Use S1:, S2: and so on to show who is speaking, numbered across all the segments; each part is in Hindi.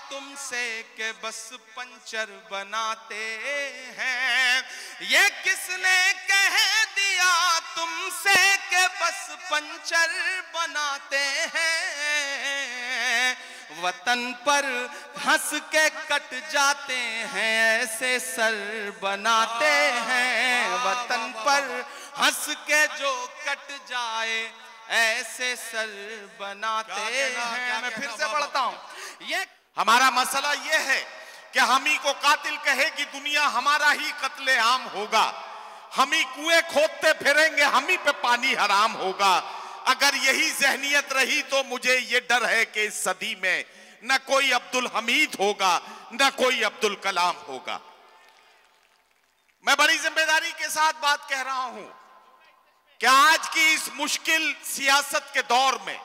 S1: तुमसे के बस पंचर बनाते हैं। ये किसने कह दिया तुमसे के बस पंचर बनाते हैं। वतन पर हंस के कट जाते हैं ऐसे सर बनाते हैं। वतन पर हंस के जो कट जाए ऐसे सर बनाते हैं। मैं फिर से पढ़ता हूं। ये हमारा मसला ये है कि हम ही को कातिल कहे कि दुनिया हमारा ही कत्ले आम होगा। हम ही कुएं खोदते फिरेंगे, हम ही पे पानी हराम होगा। अगर यही जहनियत रही तो मुझे ये डर है कि इस सदी में न कोई अब्दुल हमीद होगा न कोई अब्दुल कलाम होगा। मैं बड़ी जिम्मेदारी के साथ बात कह रहा हूं कि आज की इस मुश्किल सियासत के दौर में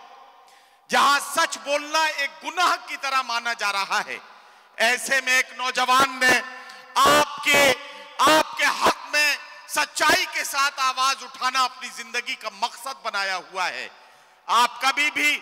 S1: जहां सच बोलना एक गुनाह की तरह माना जा रहा है, ऐसे में एक नौजवान ने आपके हक में सच्चाई के साथ आवाज उठाना अपनी जिंदगी का मकसद बनाया हुआ है। आप कभी भी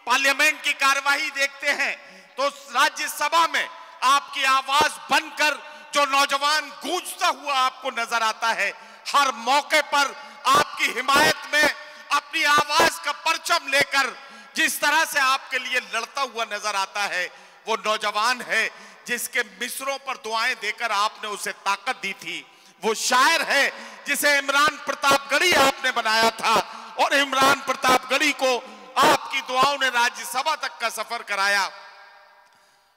S1: पार्लियामेंट की कार्यवाही देखते हैं तो राज्यसभा में आपकी आवाज बनकर जो नौजवान गूंजता हुआ आपको नजर आता है। हर मौके पर आपकी हिमायत में अपनी आवाज का परचम लेकर जिस तरह से आपके लिए लड़ता हुआ नजर आता है, वो नौजवान है जिसके मिसरों पर दुआएं देकर आपने उसे ताकत दी थी। वो शायर है जिसे इमरान प्रतापगढ़ी आपने बनाया था और इमरान प्रतापगढ़ी को आपकी दुआओं ने राज्यसभा तक का सफर कराया।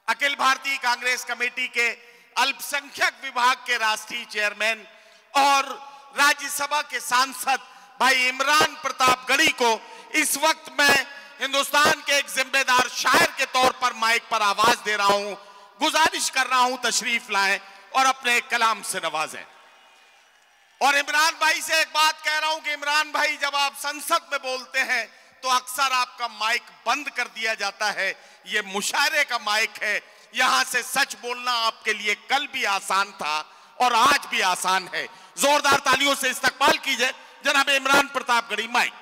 S1: अखिल भारतीय कांग्रेस कमेटी के अल्पसंख्यक विभाग के राष्ट्रीय चेयरमैन और राज्यसभा के सांसद भाई इमरान प्रतापगढ़ी को इस वक्त मैं हिंदुस्तान के एक जिम्मेदार शायर के तौर पर माइक पर आवाज दे रहा हूं। गुजारिश कर रहा हूं तशरीफ लाएं और अपने कलाम से नवाजें। और इमरान भाई से एक बात कह रहा हूं कि इमरान भाई, जब आप संसद में बोलते हैं तो अक्सर आपका माइक बंद कर दिया जाता है। ये मुशायरे का माइक है। यहां से सच बोलना आपके लिए कल भी आसान था और आज भी आसान है। जोरदार तालियों से इस्तकबाल कीजिए जनाब इमरान प्रतापगढ़ी। माइक।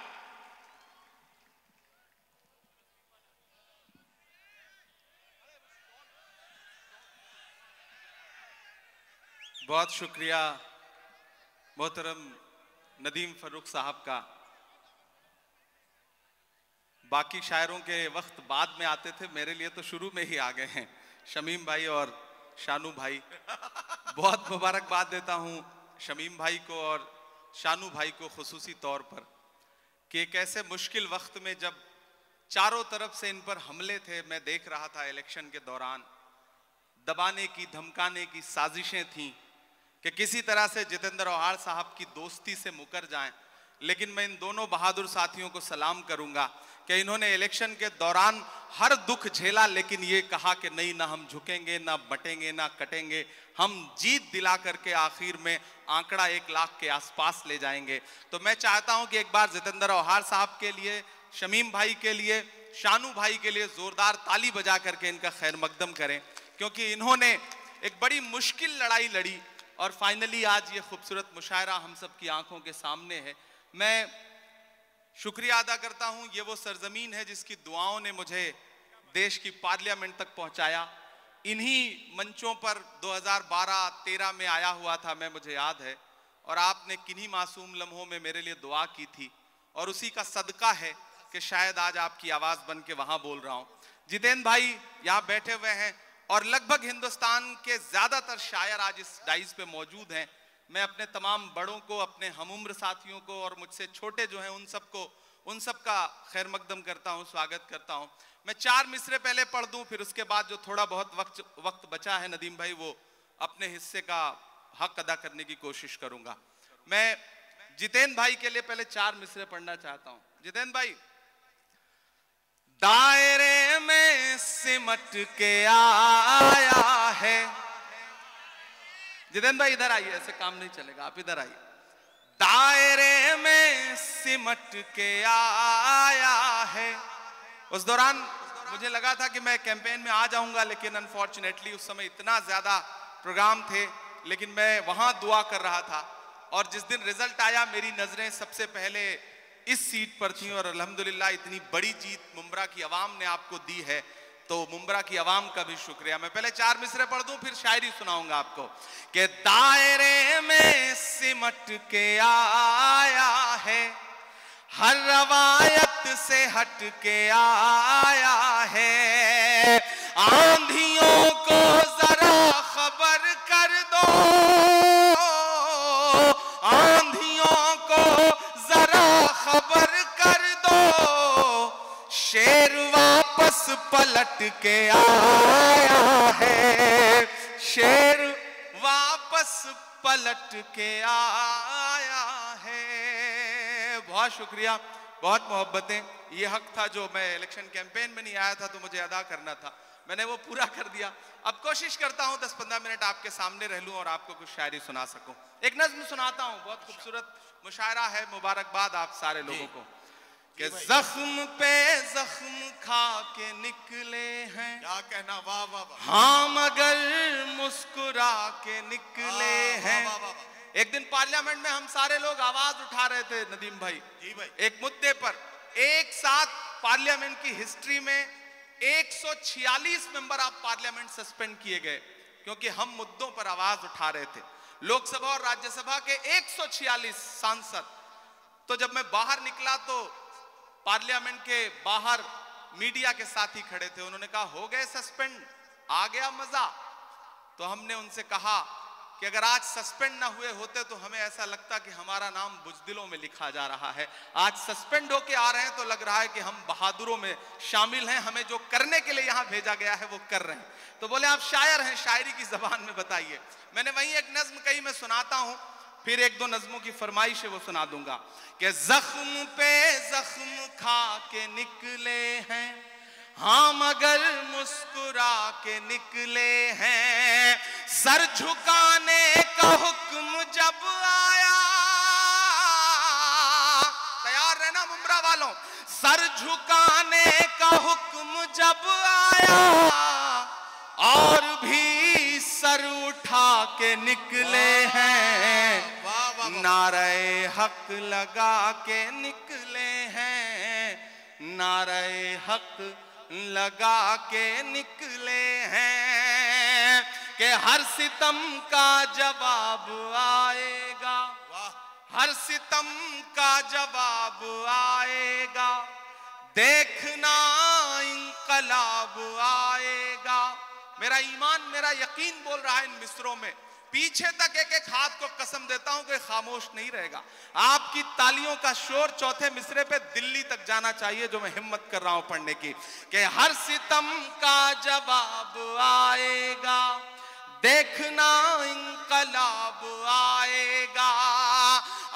S1: बहुत शुक्रिया मोहतरम नदीम फरूक साहब का। बाकी शायरों के वक्त बाद में आते थे, मेरे लिए तो शुरू में ही आ गए हैं। शमीम भाई और शानू भाई, बहुत मुबारकबाद देता हूं शमीम भाई को और शानू भाई को खुसूसी तौर पर कि एक ऐसे मुश्किल वक्त में जब चारों तरफ से इन पर हमले थे, मैं देख रहा था इलेक्शन के दौरान दबाने की धमकाने की साजिशें थीं कि किसी तरह से जितेंद्र औहाड़ साहब की दोस्ती से मुकर जाएं। लेकिन मैं इन दोनों बहादुर साथियों को सलाम करूंगा कि इन्होंने इलेक्शन के दौरान हर दुख झेला, लेकिन ये कहा कि नहीं, ना हम झुकेंगे, ना बटेंगे, ना कटेंगे, हम जीत दिला करके आखिर में आंकड़ा 1 लाख के आसपास ले जाएंगे। तो मैं चाहता हूं कि एक बार जितेंद्र औहाड़ साहब के लिए, शमीम भाई के लिए, शानू भाई के लिए जोरदार ताली बजा करके इनका खैर मकदम करें, क्योंकि इन्होंने एक बड़ी मुश्किल लड़ाई लड़ी और फाइनली आज ये खूबसूरत मुशायरा हम सब की आंखों के सामने है। मैं शुक्रिया अदा करता हूं। ये वो सरजमीन है जिसकी दुआओं ने मुझे देश की पार्लियामेंट तक पहुंचाया। इन्हीं मंचों पर 2012-13 में आया हुआ था मैं, मुझे याद है, और आपने किन्हीं मासूम लम्हों में मेरे लिए दुआ की थी और उसी का सदका है कि शायद आज आपकी आवाज बन के वहां बोल रहा हूं। जितेंद्र भाई यहाँ बैठे हुए हैं और लगभग हिंदुस्तान के ज्यादातर शायर आज इस डाइस पे मौजूद हैं। मैं अपने तमाम बड़ों को, अपने हमुम्र साथियों को और मुझसे छोटे जो हैं उन सब का खैर मकदम करता हूं, स्वागत करता हूं। मैं 4 मिसरे पहले पढ़ दूं, फिर उसके बाद जो थोड़ा बहुत वक्त बचा है नदीम भाई, वो अपने हिस्से का हक अदा करने की कोशिश करूंगा। मैं जितेंद्र भाई के लिए पहले 4 मिसरे पढ़ना चाहता हूं। जितेंद्र भाई, दायरे में सिमट के आया है। जितेंद्र भाई इधर आइए, ऐसे काम नहीं चलेगा, आप इधर आइए। दायरे में सिमट के आया है। उस दौरान मुझे लगा था कि मैं कैंपेन में आ जाऊंगा, लेकिन अनफॉर्चुनेटली उस समय इतना ज्यादा प्रोग्राम थे, लेकिन मैं वहां दुआ कर रहा था और जिस दिन रिजल्ट आया मेरी नजरें सबसे पहले इस सीट पर थी और अल्हम्दुलिल्लाह इतनी बड़ी जीत मुंब्रा की आवाम ने आपको दी है तो मुंब्रा की आवाम का भी शुक्रिया। मैं पहले 4 मिसरे पढ़ दूं, फिर शायरी सुनाऊंगा आपको। कि दायरे में सिमट के आया है, हर रवायत से हट के आया है। आंधियों को जरा खबर कर दो, आंधियों को जरा खबर कर दो, शेर वापस पलट के आया है, शेर वापस पलट के आया है। बहुत शुक्रिया, बहुत मोहब्बतें। ये हक था जो मैं इलेक्शन कैंपेन में नहीं आया था तो मुझे अदा करना था, मैंने वो पूरा कर दिया। अब कोशिश करता हूं 10-15 मिनट आपके सामने रह लूं और आपको कुछ शायरी सुना सकूं। एक नज्म सुनाता हूं, बहुत खूबसूरत मुशायरा है। मुबारकबाद आप सारे लोगों को। कि जख्म पे जख्म खा के निकले हैं, क्या कहना, वाह वाह वाह, हाँ मगर मुस्कुरा के निकले हैं। एक दिन पार्लियामेंट में हम सारे लोग आवाज उठा रहे थे नदीम भाई, जी भाई, एक मुद्दे पर। एक साथ पार्लियामेंट की हिस्ट्री में 146 मेंबर ऑफ पार्लियामेंट सस्पेंड किए गए क्योंकि हम मुद्दों पर आवाज उठा रहे थे। लोकसभा और राज्यसभा के 146 सांसद। तो जब मैं बाहर निकला तो पार्लियामेंट के बाहर मीडिया के साथी खड़े थे, उन्होंने कहा हो गए सस्पेंड, आ गया मजा। तो हमने उनसे कहा कि अगर आज सस्पेंड ना हुए होते तो हमें ऐसा लगता कि हमारा नाम बुज़दिलों में लिखा जा रहा है। आज सस्पेंड होके आ रहे हैं तो लग रहा है कि हम बहादुरों में शामिल हैं, हमें जो करने के लिए यहाँ भेजा गया है वो कर रहे हैं। तो बोले आप शायर हैं, शायरी की जबान में बताइए। मैंने वहीं एक नज्म कही, मैं सुनाता हूँ, फिर 1-2 नज्मों की फरमाइश है वो सुना दूंगा। कि जख्म पे जख्म खा के निकले हैं, हाँ मगर मुस्कुरा के निकले हैं। सर झुकाने का हुक्म जब आया, तैयार रहना मुंब्रा वालों, सर झुकाने का हुक्म जब आया और भी सर उठा के निकले हैं। नारे हक लगा के निकले हैं, नारे हक लगा के निकले हैं। कि हर सितम का जवाब आएगा, हर सितम का जवाब आएगा, देखना इंकलाब आएगा। मेरा ईमान, मेरा यकीन बोल रहा है इन मिसरों में। पीछे तक एक एक हाथ को कसम देता हूं कि खामोश नहीं रहेगा। आपकी तालियों का शोर चौथे मिसरे पे दिल्ली तक जाना चाहिए, जो मैं हिम्मत कर रहा हूं पढ़ने की। कि हर सितम का जवाब आएगा, देखना इंकलाब आएगा।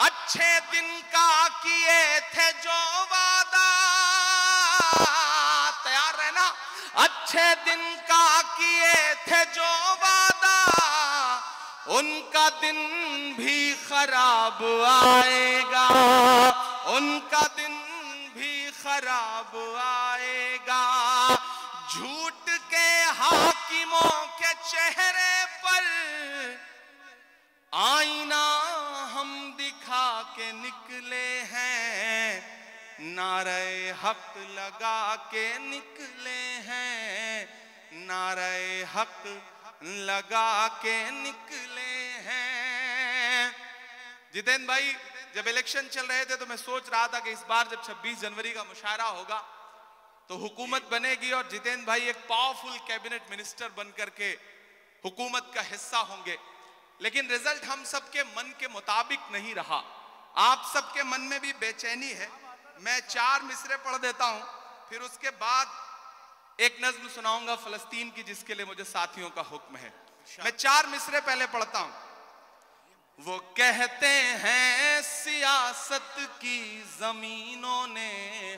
S1: अच्छे दिन का किए थे जो वादा, तैयार रहना, अच्छे दिन का किए थे जो वादा, उनका दिन भी खराब आएगा, उनका दिन भी खराब आएगा। झूठ के हाकिमों के चेहरे पर आईना हम दिखा के निकले हैं, नारे हक लगा के निकले हैं, नारे हक लगा के निकले हैं। जितेंद्र भाई, जब इलेक्शन चल रहे थे तो मैं सोच रहा था कि इस बार जब 26 जनवरी का मुशायरा होगा तो हुकूमत बनेगी और जितेंद्र भाई एक पावरफुल कैबिनेट मिनिस्टर बनकर के हुकूमत का हिस्सा होंगे। लेकिन रिजल्ट हम सबके मन के मुताबिक नहीं रहा। आप सबके मन में भी बेचैनी है। मैं 4 मिसरे पढ़ देता हूं, फिर उसके बाद एक नज्म सुनाऊंगा फलस्तीन की, जिसके लिए मुझे साथियों का हुक्म है। मैं 4 मिसरे पहले पढ़ता हूं। वो कहते हैं सियासत की जमीनों ने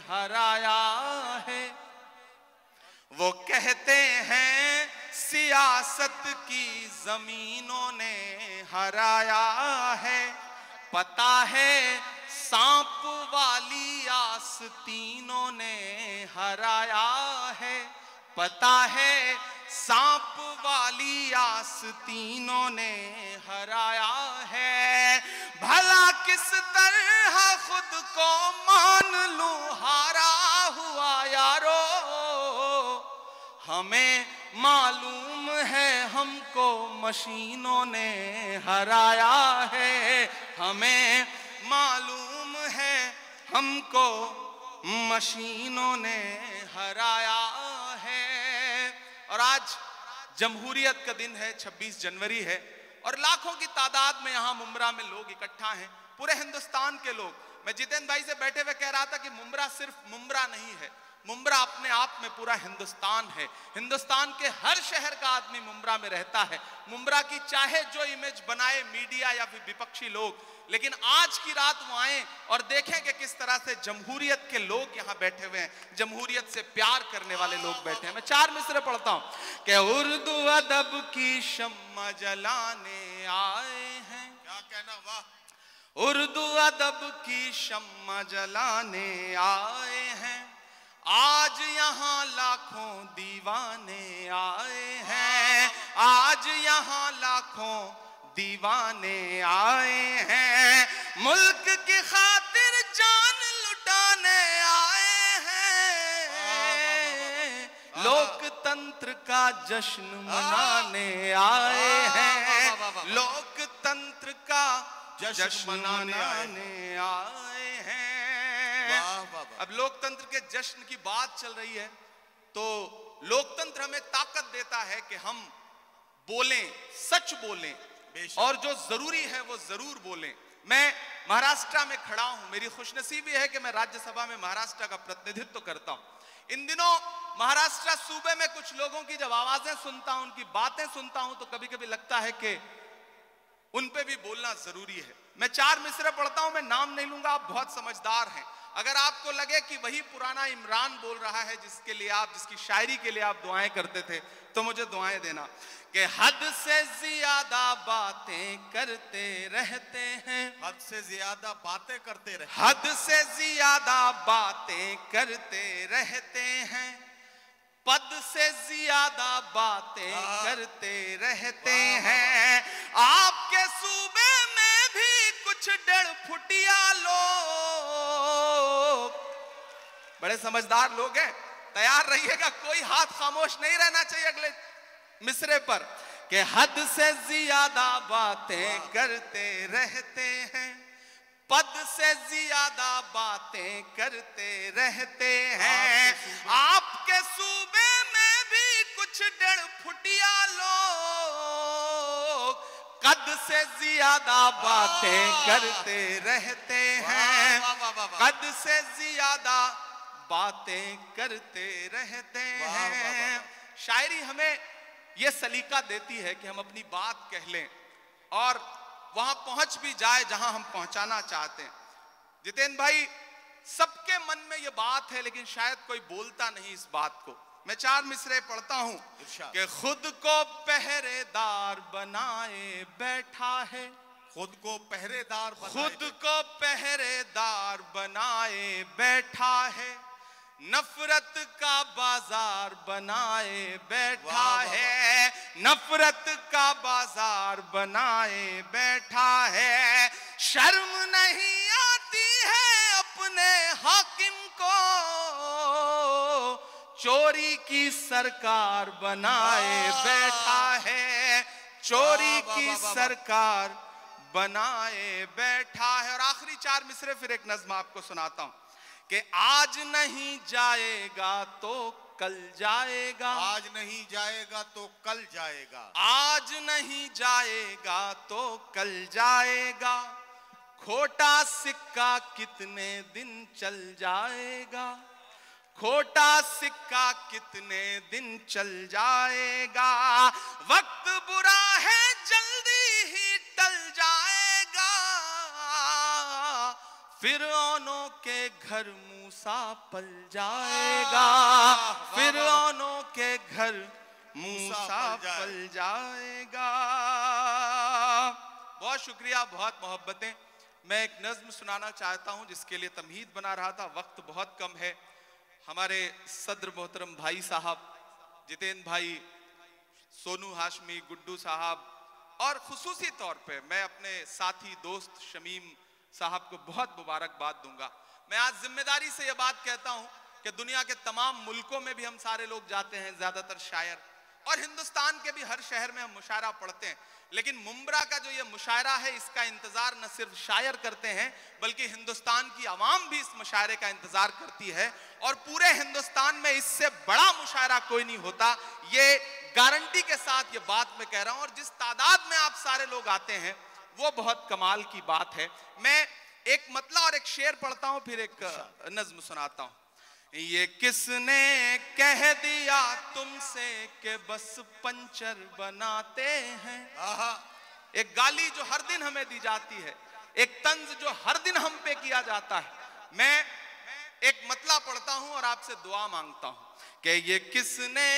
S1: हराया है, वो कहते हैं सियासत की जमीनों ने हराया है। पता है सांप वाली आस्तीनों ने हराया है, पता है सांप वाली आस्तीनों ने हराया है। भला किस तरह खुद को मान लूं हारा हुआ यारो, हमें मालूम है हमको मशीनों ने हराया है, हमें मालूम है हमको मशीनों ने हराया है। और आज जमहूरियत का दिन है, 26 जनवरी है और लाखों की तादाद में यहाँ मुंब्रा में लोग इकट्ठा हैं, पूरे हिंदुस्तान के लोग। मैं जितेंद्र भाई से बैठे हुए कह रहा था कि मुंब्रा सिर्फ मुंब्रा नहीं है, मुंब्रा अपने आप में पूरा हिंदुस्तान है। हिंदुस्तान के हर शहर का आदमी मुंब्रा में रहता है। मुंब्रा की चाहे जो इमेज बनाए मीडिया या फिर विपक्षी लोग, लेकिन आज की रात वो आए और देखें कि किस तरह से जमहूरियत के लोग यहाँ बैठे हुए हैं, जमहूरियत से प्यार करने वाले लोग बैठे हैं। मैं 4 मिसरे पढ़ता हूं कि उर्दू अदब की शम्मा जलाने आए हैं।
S2: क्या कहना, वाह।
S1: उर्दू अदब की शम्मा जलाने आए हैं, आज यहाँ लाखों दीवाने आए हैं, आज यहाँ लाखों दीवाने आए हैं, मुल्क की खातिर जान लुटाने आए हैं, लोकतंत्र का जश्न मनाने आए हैं, लोकतंत्र का जश्न मनाने आए हैं। अब लोकतंत्र के जश्न की बात चल रही है तो लोकतंत्र हमें ताकत देता है कि हम बोलें, सच बोलें और जो जरूरी है वो जरूर बोलें। मैं महाराष्ट्र में खड़ा हूं, मेरी खुशनसीबी है कि मैं राज्यसभा में महाराष्ट्र का प्रतिनिधित्व करता हूं। इन दिनों महाराष्ट्र सूबे में कुछ लोगों की जब आवाजें सुनता हूं, उनकी बातें सुनता हूं, तो कभी कभी लगता है कि उन पे भी बोलना जरूरी है। मैं 4 मिसरे पढ़ता हूं, मैं नाम नहीं लूंगा, आप बहुत समझदार हैं। अगर आपको लगे कि वही पुराना इमरान बोल रहा है जिसके लिए आप, जिसकी शायरी के लिए आप दुआएं करते थे, तो मुझे दुआएं देना कि हद से ज्यादा बातें करते रहते हैं,
S2: हद से ज्यादा बातें करते रहते,
S1: हद से ज्यादा बातें करते रहते हैं, पद से ज्यादा बातें करते रहते हैं, आपके सूबे में भी कुछ 1.5 फुटिया लोग, बड़े समझदार लोग हैं, तैयार रहिएगा, कोई हाथ खामोश नहीं रहना चाहिए अगले मिसरे पर कि हद से ज्यादा बातें करते रहते हैं, पद से ज्यादा बातें करते रहते हैं, आपके सूबे में भी कुछ 1.5 फुटिया लोग, कद से ज्यादा बातें करते रहते हैं, कद से ज्यादा बातें करते रहते हैं। शायरी हमें यह सलीका देती है कि हम अपनी बात कह लें और वहां पहुंच भी जाए जहां हम पहुंचाना चाहते हैं। जितेंद्र भाई, सबके मन में यह बात है लेकिन शायद कोई बोलता नहीं इस बात को। मैं 4 मिसरे पढ़ता हूं कि खुद को पहरेदार बनाए बैठा है,
S2: खुद को पहरेदार,
S1: खुद को पहरेदार बनाए बैठा है, नफरत का बाजार बनाए बैठा है, नफरत का बाजार बनाए बैठा है, शर्म नहीं आती है अपने हाकिम को चोरी की सरकार बनाए बैठा है, चोरी की सरकार बनाए बैठा है। और आखिरी 4 मिसरे फिर एक नज्म आपको सुनाता हूं कि आज नहीं जाएगा तो कल जाएगा,
S2: आज नहीं जाएगा तो कल जाएगा,
S1: आज नहीं जाएगा तो कल जाएगा, खोटा सिक्का कितने दिन चल जाएगा, खोटा सिक्का कितने दिन चल जाएगा, वक्त बुरा है जल्दी ही टल जाएगा, फिरौनों के घर मूसा पल जाएगा, फिरौनों के घर मूसा पल जाएगा। बहुत शुक्रिया, बहुत मोहब्बतें। मैं एक नज्म सुनाना चाहता हूं जिसके लिए तमहीद बना रहा था, वक्त बहुत कम है। हमारे सदर मोहतरम भाई साहब जितेंद्र भाई, सोनू हाशमी, गुड्डू साहब और खुसूसी तौर पे मैं अपने साथी दोस्त शमीम साहब को बहुत मुबारकबाद दूंगा। मैं आज जिम्मेदारी से यह बात कहता हूं कि दुनिया के तमाम मुल्कों में भी हम सारे लोग जाते हैं, ज्यादातर शायर, और हिंदुस्तान के भी हर शहर में हम मुशायरा पढ़ते हैं, लेकिन मुंब्रा का जो ये मुशायरा है इसका इंतजार न सिर्फ शायर करते हैं बल्कि हिंदुस्तान की आवाम भी इस मुशायरे का इंतजार करती है, और पूरे हिंदुस्तान में इससे बड़ा मुशायरा कोई नहीं होता, ये गारंटी के साथ ये बात मैं कह रहा हूं। और जिस तादाद में आप सारे लोग आते हैं वो बहुत कमाल की बात है। मैं एक मतला और एक शेर पढ़ता हूं, फिर एक नज्म सुनाता हूं। ये किसने कह दिया तुमसे कि बस पंचर बनाते हैं। एक गाली जो हर दिन हमें दी जाती है, एक तंज जो हर दिन हम पे किया जाता है। मैं एक मतला पढ़ता हूं और आपसे दुआ मांगता हूं कि ये किसने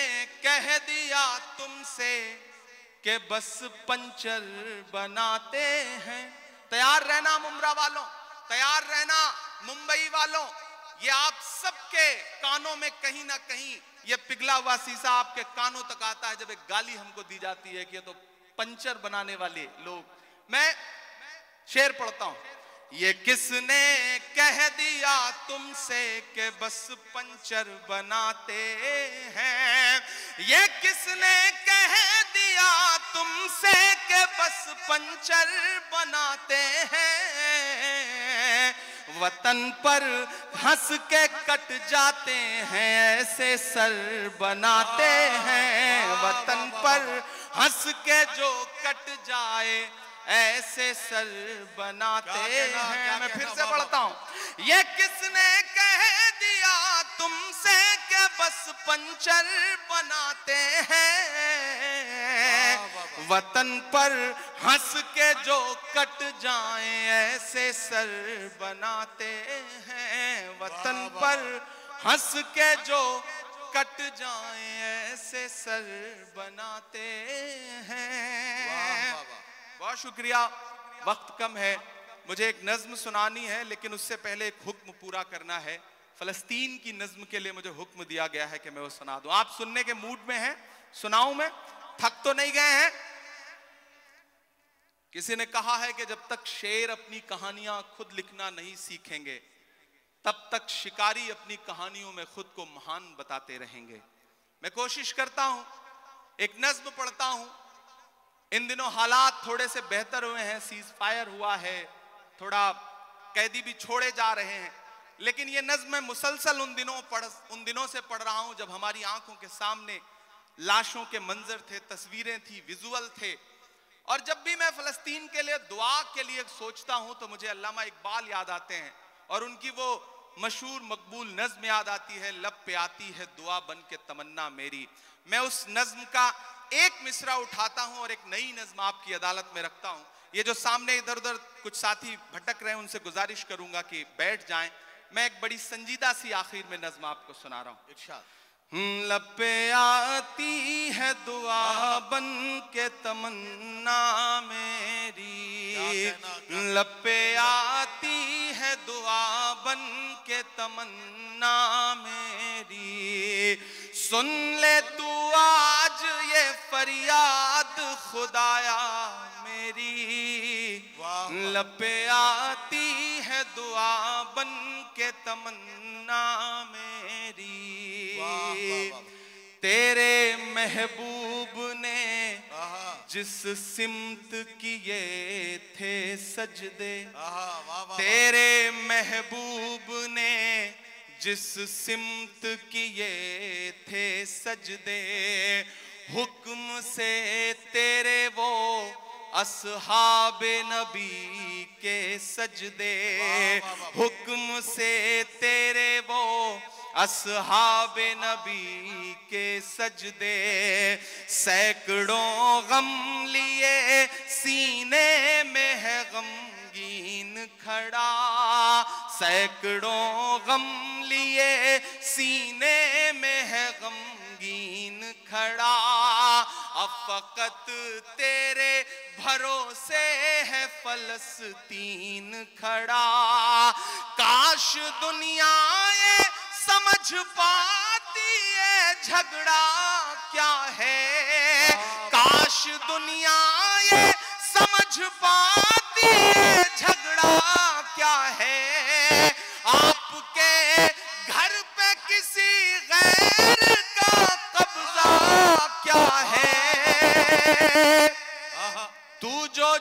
S1: कह दिया तुमसे कि बस पंचर बनाते हैं। तैयार रहना मुंब्रा वालों, तैयार रहना मुंबई वालों, ये आप सबके कानों में कहीं ना कहीं ये पिघला हुआ शीशा आपके कानों तक आता है जब एक गाली हमको दी जाती है कि ये तो पंचर बनाने वाले लोग। मैं शेर पढ़ता हूं। ये किसने कह दिया तुमसे कि बस पंचर बनाते हैं। ये किसने कह दिया तुमसे कि बस पंचर बनाते हैं। वतन पर हंस के कट जाते हैं ऐसे सर बनाते हैं। वतन पर हंस के जो कट जाए ऐसे सर बनाते हैं। मैं फिर से पढ़ता हूं। ये किसने कह दिया तुमसे कि बस पंचर बनाते हैं। वतन पर हंस के जो कट जाए ऐसे सर बनाते हैं। वतन पर हंस के जो कट जाए ऐसे सर बनाते हैं। बहुत शुक्रिया, वक्त कम है, मुझे एक नज्म सुनानी है लेकिन उससे पहले एक हुक्म पूरा करना है। फलस्तीन की नज्म के लिए मुझे हुक्म दिया गया है कि मैं वो सुना दूं। आप सुनने के मूड में हैं? सुनाऊं मैं? थक तो नहीं गए हैं? किसी ने कहा है कि जब तक शेर अपनी कहानियां खुद लिखना नहीं सीखेंगे तब तक शिकारी अपनी कहानियों में खुद को महान बताते रहेंगे। मैं कोशिश करता हूं, एक नज्म पढ़ता हूं। इन दिनों हालात थोड़े से बेहतर हुए हैं, सीज फायर हुआ है, थोड़ा कैदी भी छोड़े जा रहे हैं, लेकिन ये नज्म मैं मुसलसल उन दिनों से पढ़ रहा हूं जब हमारी आंखों के सामने लाशों के मंजर थे, तस्वीरें थी, विजुअल थे। और जब भी मैं फलस्तीन के लिए दुआ के लिए सोचता हूं तो मुझे अल्लामा इकबाल याद आते हैं और उनकी वो मशहूर मकबूल नज्म याद आती है, लब पे आती है दुआ बन के तमन्ना मेरी। मैं उस नज्म का एक मिसरा उठाता हूं और एक नई नज्म आपकी अदालत में रखता हूं। ये जो सामने इधर उधर कुछ साथी भटक रहे हैं उनसे गुजारिश करूंगा कि बैठ जाएं। मैं एक बड़ी संजीदा सी आखिर में नज्म आपको सुना रहा हूं। इरशाद। लब पे आती है दुआ बन के तमन्ना मेरी। लब पे आती है दुआ बन के तमन्ना मेरी। सुन ले तू आज ये फरियाद खुदाया मेरी। लब पे आती है दुआ बन के तमन्ना मेरी। तेरे महबूब ने जिस सिमत किए थे सजदे। तेरे महबूब ने जिस सिमत किए थे सजदे। हुक्म से तेरे वो अस्हाबे नबी के सजदे। हुक्म से तेरे वो अस्हाबे नबी के सजदे। सैकड़ों गम लिए सीने में है गमगीन खड़ा। सैकड़ों गम लिए सीने में है गमगीन खड़ा। अब फकत तेरे भरोसे है फलस्तीन खड़ा। काश दुनिया ये समझ पाती है झगड़ा क्या है। काश दुनिया ये समझ पाती है झगड़ा क्या है। आपके घर पे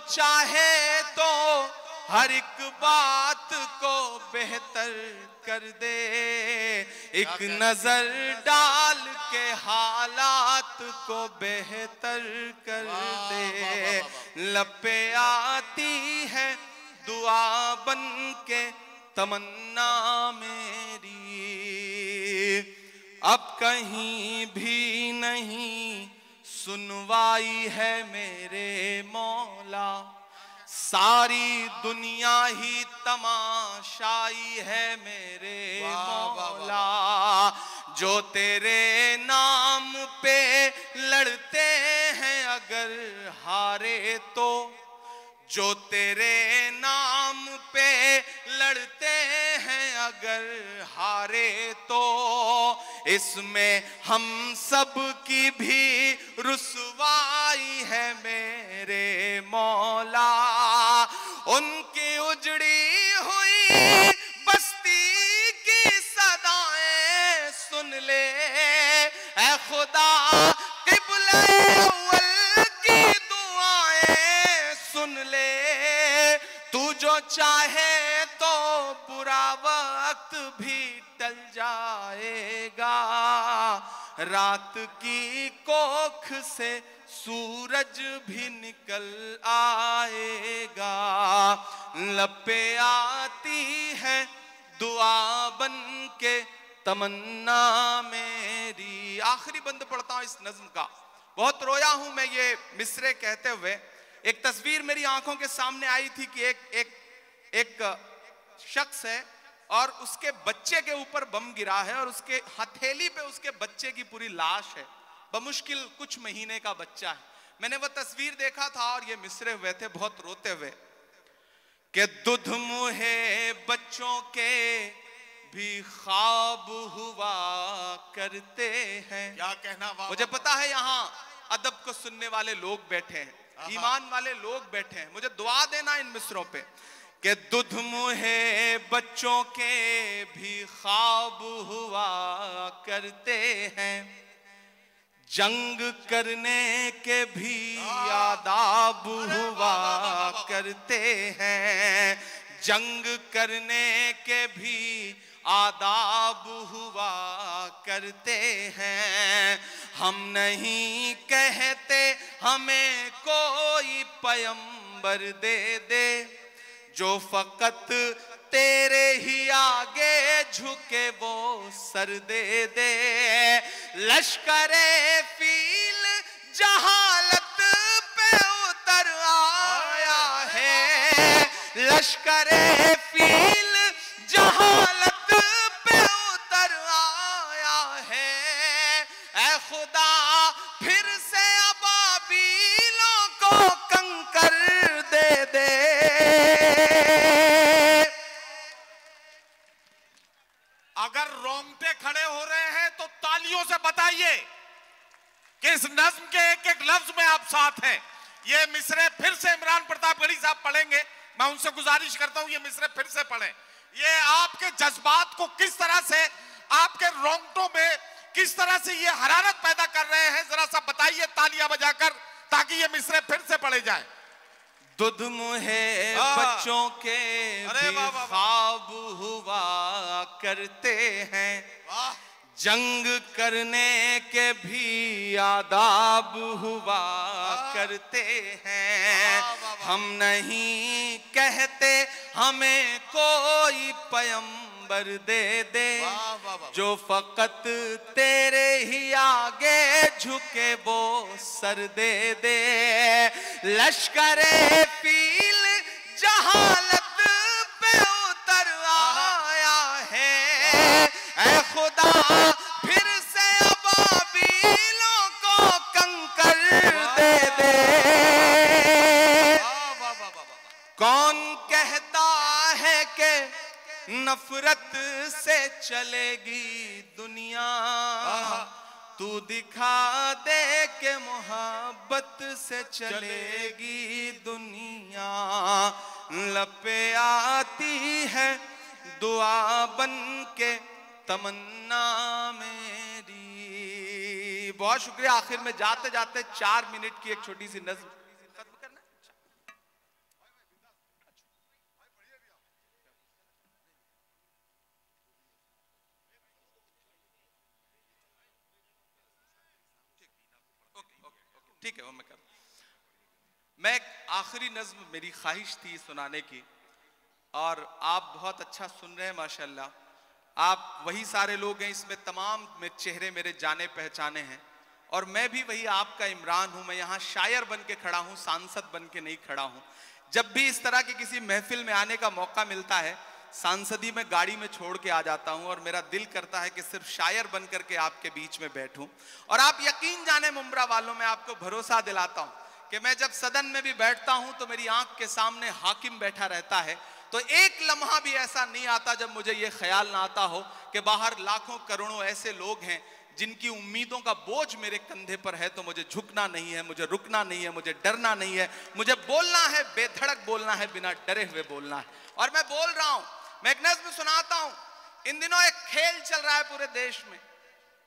S1: चाहे तो हर एक बात को बेहतर कर दे, एक नजर डाल के हालात को बेहतर कर दे। लब पे आती है दुआ बन के तमन्ना मेरी, अब कहीं भी नहीं सुनवाई है मेरे मौला, सारी दुनिया ही तमाशाई है मेरे मौला। जो तेरे नाम पे लड़ते हैं अगर हारे तो, जो तेरे नाम पे लड़ते हैं अगर हारे तो, इसमें हम सब की भी रुसवाई है मेरे मौला। उनकी उजड़ी हुई बस्ती की सदाएं सुन ले ऐ खुदा, क़िबला अव्वल की दुआएं सुन ले। तू जो चाहे तो बुरा वक्त भी टल जाएगा, रात की कोख से सूरज भी निकल आएगा। लब पे आती है दुआ बन के तमन्ना मेरी। आखिरी बंद पढ़ता हूं इस नज्म का। बहुत रोया हूं मैं ये मिसरे कहते हुए। एक तस्वीर मेरी आंखों के सामने आई थी कि एक शख्स है और उसके बच्चे के ऊपर बम गिरा है और उसके हथेली पे उसके बच्चे की पूरी लाश है, बमुश्किल कुछ महीने का बच्चा है। मैंने वो तस्वीर देखा था और ये मिसरे हुए थे बहुत रोते हुए कि दुध मुहे बच्चों के भी ख्वाब हुआ करते हैं।
S2: क्या कहना,
S1: मुझे पता है यहाँ अदब को सुनने वाले लोग बैठे हैं, ईमान वाले लोग बैठे हैं, मुझे दुआ देना इन मिसरों पे कि दुध मुहे बच्चों के भी ख्वाब हुआ करते हैं, जंग करने के भी आदाब हुआ करते हैं, जंग करने के भी आदाब हुआ करते हैं। हम नहीं कहते हमें कोई पैगंबर दे दे, जो फकत तेरे ही आगे झुके वो सर दे दे। लश्करे फील जहालत पे उतर आया है, लश्करे फील जहालत पे उतर आया है। ऐ खुदा फिर से अबाबीलों को कंकर दे दे।
S2: अगर रोंगटे खड़े हो रहे हैं तो तालियों से बताइए कि इस नज्म के एक एक लफ्ज में आप साथ हैं। ये मिसरे फिर से इमरान प्रतापगढ़ी साहब पढ़ेंगे। मैं उनसे गुजारिश करता हूं ये मिसरे फिर से पढ़ें। ये आपके जज्बात को किस तरह से, आपके रोंगटों में किस तरह से ये हरारत पैदा कर रहे हैं, जरा सा बताइए तालियां बजाकर, ताकि ये मिसरे फिर से पढ़े जाए।
S1: दुध मुहे बच्चों के भी ख्वाब हुआ करते हैं, जंग करने के भी आदाब हुआ करते हैं। हम नहीं कहते हमें कोई पैगंबर दे दे, जो फकत तेरे ही आगे झुके वो सर दे दे। लश्करे फील जहालत पे उतर आया है, ऐ खुदा फिर से अबाबीलों को कंकर दे दे। कौन कहता है कि नफरत से चलेगी दुनिया, तू दिखा दे के मोहब्बत से चलेगी दुनिया। लब पे आती है दुआ बन के तमन्ना मेरी। बहुत शुक्रिया। आखिर में जाते जाते 4 मिनट की एक छोटी सी नज़्म खत्म करना। ठीक है वो मैं कर। मैं एक आखिरी नज्म मेरी ख्वाहिश थी सुनाने की, और आप बहुत अच्छा सुन रहे हैं माशाल्लाह। आप वही सारे लोग हैं, इसमें तमाम में चेहरे मेरे जाने पहचाने हैं, और मैं भी वही आपका इमरान हूं। मैं यहाँ शायर बन के खड़ा हूं, सांसद बन के नहीं खड़ा हूं। जब भी इस तरह की किसी महफिल में आने का मौका मिलता है, सांसदी में गाड़ी में छोड़ के आ जाता हूं, और मेरा दिल करता है कि सिर्फ शायर बन करके आपके बीच में बैठूं। और आप यकीन जाने मुंब्रा वालों, मैं आपको भरोसा दिलाता हूं कि मैं जब सदन में भी बैठता हूं तो मेरी आंख के सामने हाकिम बैठा रहता है, तो एक लम्हा भी ऐसा नहीं आता जब मुझे ये ख्याल ना आता हो कि बाहर लाखों करोड़ों ऐसे लोग हैं जिनकी उम्मीदों का बोझ मेरे कंधे पर है। तो मुझे झुकना नहीं है, मुझे रुकना नहीं है, मुझे डरना नहीं है, मुझे बोलना है, बेधड़क बोलना है, बिना डरे हुए बोलना है। और मैं बोल रहा हूं, मैं एक नज़्म सुनाता हूं। इन दिनों एक खेल चल रहा है पूरे देश में।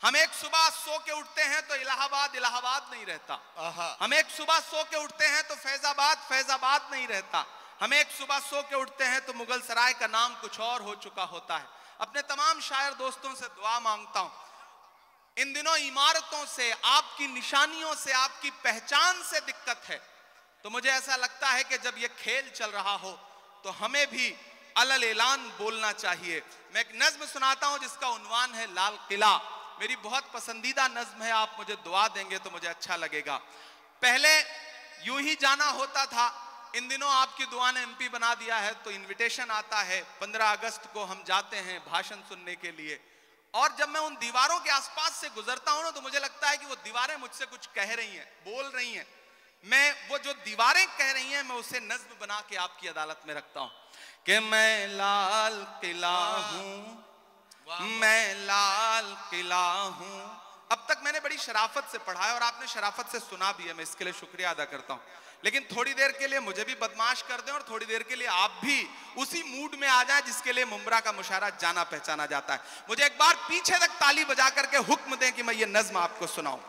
S1: हम एक सुबह सो के उठते हैं तो इलाहाबाद इलाहाबाद नहीं रहता, हम एक सुबह सो के उठते हैं तो फैजाबाद फैजाबाद नहीं रहता, हम एक सुबह सो के उठते हैं तो मुगल सराय का नाम कुछ और हो चुका होता है। अपने तमाम शायर दोस्तों से दुआ मांगता हूं, इन दिनों इमारतों से, आपकी निशानियों से, आपकी पहचान से दिक्कत है, तो मुझे ऐसा लगता है कि जब ये खेल चल रहा हो तो हमें भी अलल ऐलान बोलना चाहिए। मैं एक नज्म सुनाता हूं जिसका उन्वान है लाल किला। मेरी बहुत पसंदीदा नज्म है, आप मुझे दुआ देंगे तो मुझे अच्छा लगेगा। पहले यूं ही जाना होता था, इन दिनों आपकी दुआ ने एमपी बना दिया है, तो इनविटेशन आता है 15 अगस्त को हम जाते हैं भाषण सुनने के लिए। और जब मैं उन दीवारों के आसपास से गुजरता हूं ना, तो मुझे लगता है कि वो दीवारें मुझसे कुछ कह रही हैं, बोल रही हैं। मैं वो जो दीवारें कह रही हैं, मैं उसे नज्म बना के आपकी अदालत में रखता हूं कि मैं लाल किला हूं, मैं लाल किला हूं। अब तक मैंने बड़ी शराफत से पढ़ा है और आपने शराफत से सुना भी है, मैं इसके लिए शुक्रिया अदा करता हूं। लेकिन थोड़ी देर के लिए मुझे भी बदमाश कर दें, और थोड़ी देर के लिए आप भी उसी मूड में आ जाए जिसके लिए मुंब्रा का मुशायरा जाना पहचाना जाता है। मुझे एक बार पीछे तक ताली बजा करके हुक्म दें कि मैं ये नज्म आपको सुनाऊं।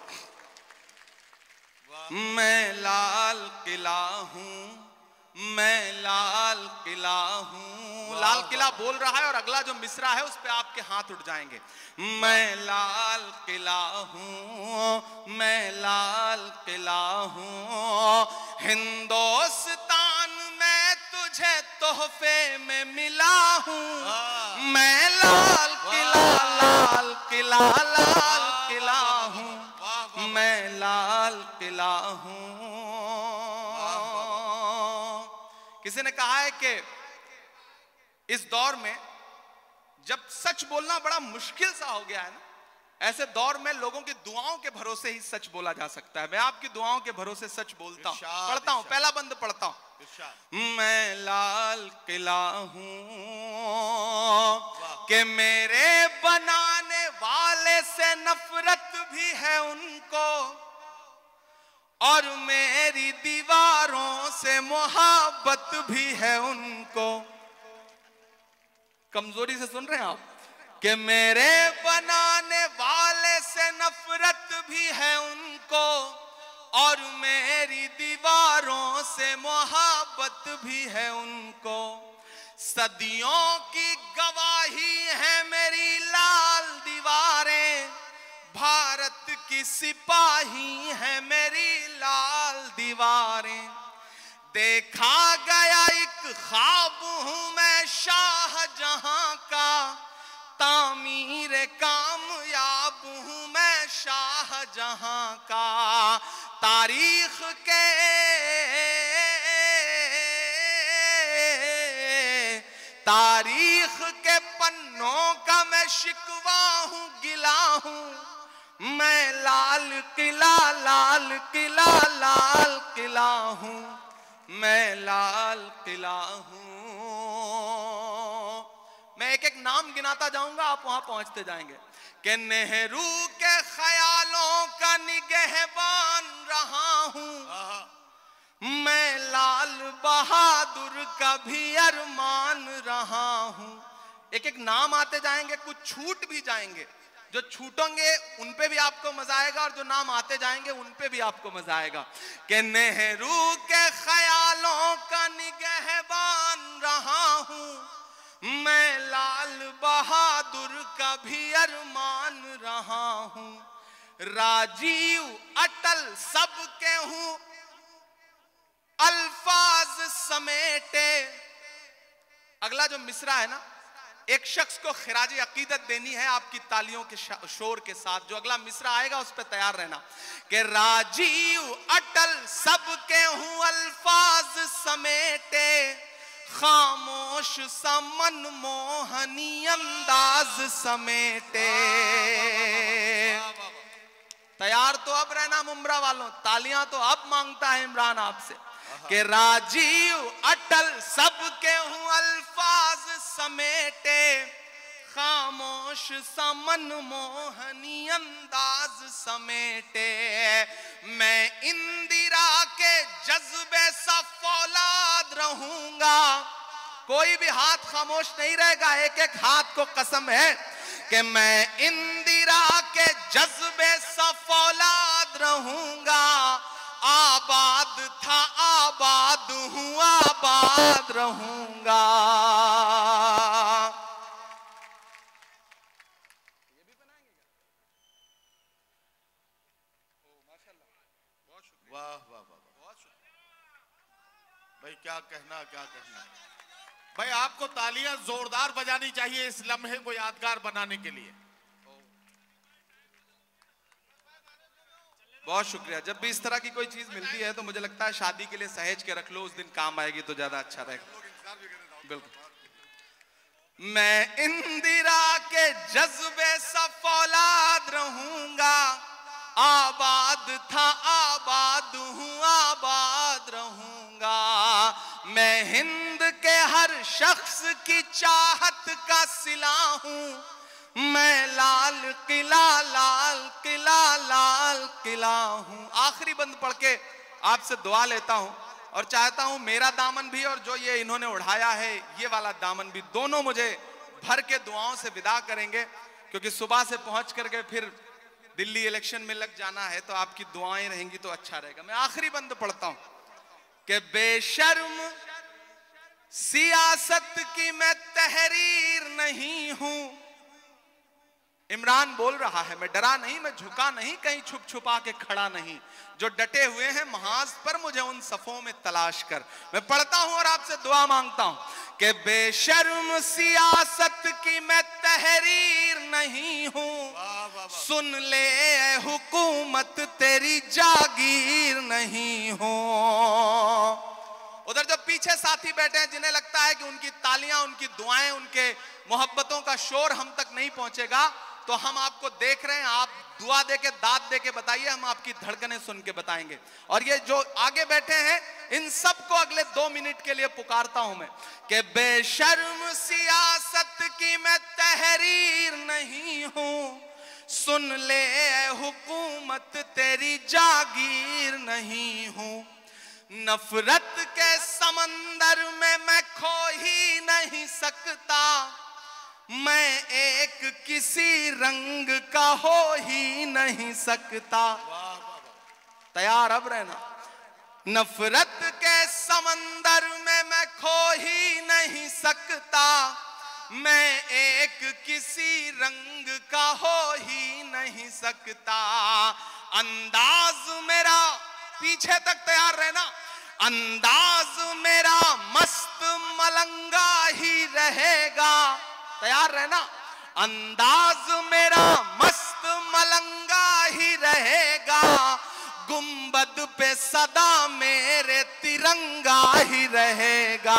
S1: मैं लाल किला हूं, मैं लाल किला हूं। लाल किला बोल रहा है और अगला जो मिसरा है उस पे आपके हाथ उठ जाएंगे। मैं लाल किला हूं, मैं लाल किला हूं, हिंदुस्तान में तुझे तोहफे में मिला हूं। मैं लाल किला, लाल किला, लाल किला हूं, मैं लाल किला हूं। किसी ने कहा है कि इस दौर में जब सच बोलना बड़ा मुश्किल सा हो गया है ना, ऐसे दौर में लोगों की दुआओं के भरोसे ही सच बोला जा सकता है। मैं आपकी दुआओं के भरोसे सच बोलता हूं, पढ़ता हूं, पहला बंद पढ़ता हूं। मैं लाल किला हूं कि मेरे बनाने वाले से नफरत भी है उनको, और मेरी दीवारों से मोहब्बत भी है उनको। कमजोरी से सुन रहे हैं आप? कि मेरे बनाने वाले से नफरत भी है उनको, और मेरी दीवारों से मोहब्बत भी है उनको। सदियों की गवाही है मेरी लाल दीवारें, भारत की सिपाही है मेरी लाल दीवारें। देखा गया एक ख्वाब हूं मैं शाहजहां का, तामीर कामयाब हूं मैं शाहजहां का। तारीख के पन्नों का मैं शिकवा हूं, गिला हूं। मैं लाल किला, लाल किला, लाल किला हूं, मैं लाल किला हूं। मैं एक एक नाम गिनाता जाऊंगा, आप वहां पहुंचते जाएंगे। कि नेहरू के ख्यालों का निगहबान रहा हूं, मैं लाल बहादुर का भी अरमान रहा हूं। एक एक नाम आते जाएंगे, कुछ छूट भी जाएंगे। जो छूटेंगे उन पे भी आपको मजा आएगा, और जो नाम आते जाएंगे उन पे भी आपको मजा आएगा। कि नेहरू के ख्यालों का निगहबान रहा हूं, मैं लाल बहादुर का भी अरमान रहा हूं। राजीव अटल सबके हूं अल्फाज समेटे। अगला जो मिसरा है ना, एक शख्स को खिराज अकीदत देनी है आपकी तालियों के शोर के साथ। जो अगला मिसरा आएगा उस पर तैयार रहना कि राजीव अटल सबके हूं अल्फाज समेटे, खामोश सा मनमोहनी अंदाज समेटे। तैयार तो अब रहना मुमरा वालों, तालियां तो अब मांगता है इमरान आपसे कि राजीव अटल सबके हूं अल्फाज समेटे, खामोश सा मनमोहनी अंदाज समेटे। मैं इंदिरा के जज्बे सा फौलाद रहूंगा। कोई भी हाथ खामोश नहीं रहेगा, एक एक हाथ को कसम है कि मैं इंदिरा के जज्बे सा फौलाद रहूंगा। आबाद था आबाद हूं आबाद रहूंगा। ये भी बनाएंगे क्या?
S2: वाह वाह वाह, भाई क्या कहना क्या कहना। भाई आपको तालियां जोरदार बजानी चाहिए इस लम्हे को यादगार बनाने के लिए।
S1: बहुत शुक्रिया। जब भी इस तरह की कोई चीज मिलती है तो मुझे लगता है शादी के लिए सहेज के रख लो, उस दिन काम आएगी तो ज्यादा अच्छा रहेगा। बिल्कुल। मैं इंदिरा के जज्बे सा फौलाद रहूंगा। आबाद था आबाद हूं आबाद रहूंगा। मैं हिंद के हर शख्स की चाहत का सिला हूं। मैं लाल किला लाल किला लाल किला हूं। आखिरी बंद पढ़ के आपसे दुआ लेता हूं और चाहता हूं मेरा दामन भी और जो ये इन्होंने उड़ाया है ये वाला दामन भी, दोनों मुझे भर के दुआओं से विदा करेंगे, क्योंकि सुबह से पहुंच करके फिर दिल्ली इलेक्शन में लग जाना है, तो आपकी दुआएं रहेंगी तो अच्छा रहेगा। मैं आखिरी बंद पढ़ता हूं कि बेशर्म सियासत की मैं तहरीर नहीं हूं। इमरान बोल रहा है, मैं डरा नहीं, मैं झुका नहीं, कहीं छुप छुपा के खड़ा नहीं। जो डटे हुए हैं महाज पर मुझे उन सफों में तलाश कर। मैं पढ़ता हूं और आपसे दुआ मांगता हूं कि बेशर्म सियासत की मैं तहरीर नहीं हूं। सुन ले ए हुकूमत तेरी जागीर नहीं हूं। उधर जो पीछे साथी बैठे हैं जिन्हें लगता है कि उनकी तालियां, उनकी दुआएं, उनके मोहब्बतों का शोर हम तक नहीं पहुंचेगा, तो हम आपको देख रहे हैं, आप दुआ देके दाद देके बताइए, हम आपकी धड़कनें सुन के बताएंगे। और ये जो आगे बैठे हैं इन सबको अगले 2 मिनट के लिए पुकारता हूं मैं कि बेशर्म सियासत की मैं तहरीर नहीं हूं। सुन ले ए हुकूमत तेरी जागीर नहीं हूं। नफरत के समंदर में मैं खो ही नहीं सकता। मैं एक किसी रंग का हो ही नहीं सकता। तैयार अब रहना। नफरत के समंदर में मैं खो ही नहीं सकता। मैं एक किसी रंग का हो ही नहीं सकता। अंदाज मेरा, पीछे तक तैयार रहना, अंदाज मेरा मस्त मलंगा ही रहेगा। तैयार रहना। अंदाज मेरा मस्त मलंगा ही रहेगा। गुंबद पे सदा मेरे तिरंगा ही रहेगा।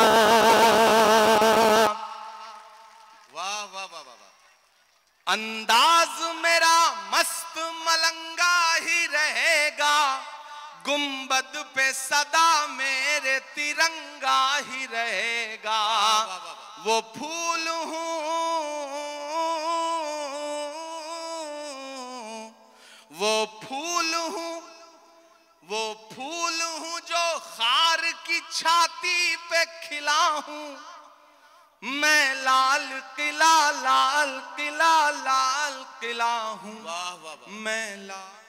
S2: वाह वाह वाह वाह।
S1: अंदाज मेरा मस्त मलंगा ही रहेगा। गुंबद पे सदा मेरे तिरंगा ही रहेगा। वो फूल हूं, वो फूल हूं, वो फूल हूं जो खार की छाती पे खिला हूं। मैं लाल किला लाल किला लाल किला हूं।
S2: वाह वाह वाह।
S1: मैं लाल